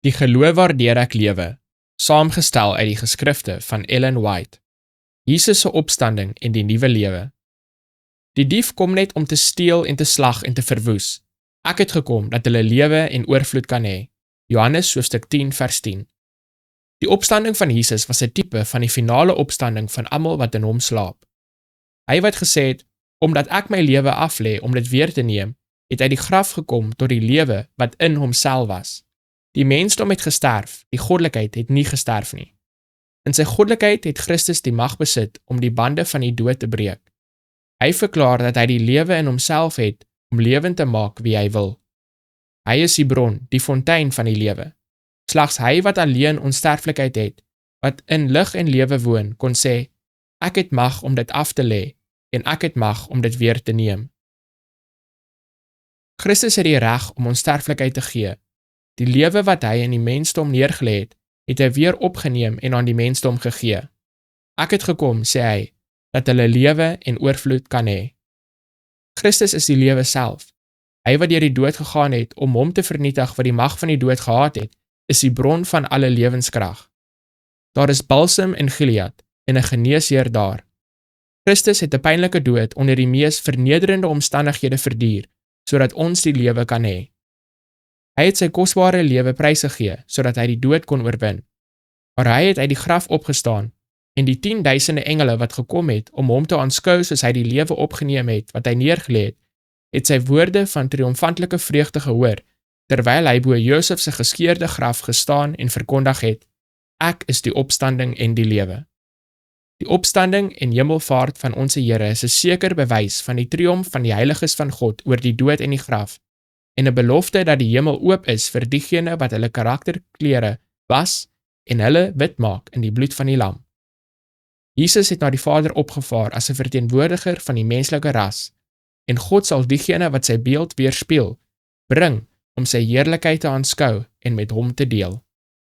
Die geloof waardeur ek lewe, saamgestel uit die geskrifte van Ellen White. Jesus se opstanding en die nuwe lewe. Die dief kom net om te steel en te slag en te verwoes. Ek het gekom dat hulle lewe en oorvloed kan hê. Johannes hoofstuk 10 vers 10. Die opstanding van Jesus was 'n tipe van die finale opstanding van almal wat in hom slaap. Hy wat gesê het, omdat ek my lewe aflê om dit weer te neem, het uit die graf gekom tot die lewe wat in homself was. Die mensdom het gesterf, die goddelikheid het nie gesterf nie. In sy goddelikheid het Christus die mag besit om die bande van die dood te breek. Hy verklaar dat hy die lewe in homself het om lewend te maak wie hy wil. Hy is die bron, die fontein van die lewe. Slegs hy wat alleen onsterflikheid het, wat in lig en lewe woon, kon sê, ek het mag om dit af te lê en ek het mag om dit weer te neem. Christus het die reg om onsterflikheid te gee. Die lewe wat hy in die mensdom neergelê het hy weer opgeneem en aan die mensdom gegee. Ek het gekom, sê hy, dat hulle lewe en oorvloed kan hê. Christus is die lewe self. Hy wat deur die dood gegaan het om hom te vernietig wat die mag van die dood gehad het, is die bron van alle lewenskrag. Daar is balsem in Gilead en 'n geneesheer daar. Christus het 'n pynlike dood onder die mees vernederende omstandighede verduur, sodat ons die lewe kan hê. Hy het sy kosbare lewe prysgegee, sodat hy die dood kon oorwin. Maar hy het uit die graf opgestaan, en die 10.000 engele wat gekom het om hom te aanskou soos hy die lewe opgeneem het wat hy neergelê het sy woorde van triomfantelike vreugde gehoor, terwyl hy bo Josef se geskeurde graf gestaan en verkondig het, ek is die opstanding en die lewe. Die opstanding en hemelvaart van ons Here is 'n seker bewys van die triomf van die heiliges van God oor die dood en die graf, en 'n belofte dat die hemel oop is vir diegene wat hulle karakterklere was en hulle wit maak in die bloed van die lam. Jesus het na die Vader opgevaar as 'n verteenwoordiger van die menslike ras, en God sal diegene wat sy beeld weerspieël, bring om sy heerlikheid te aanskou en met hom te deel.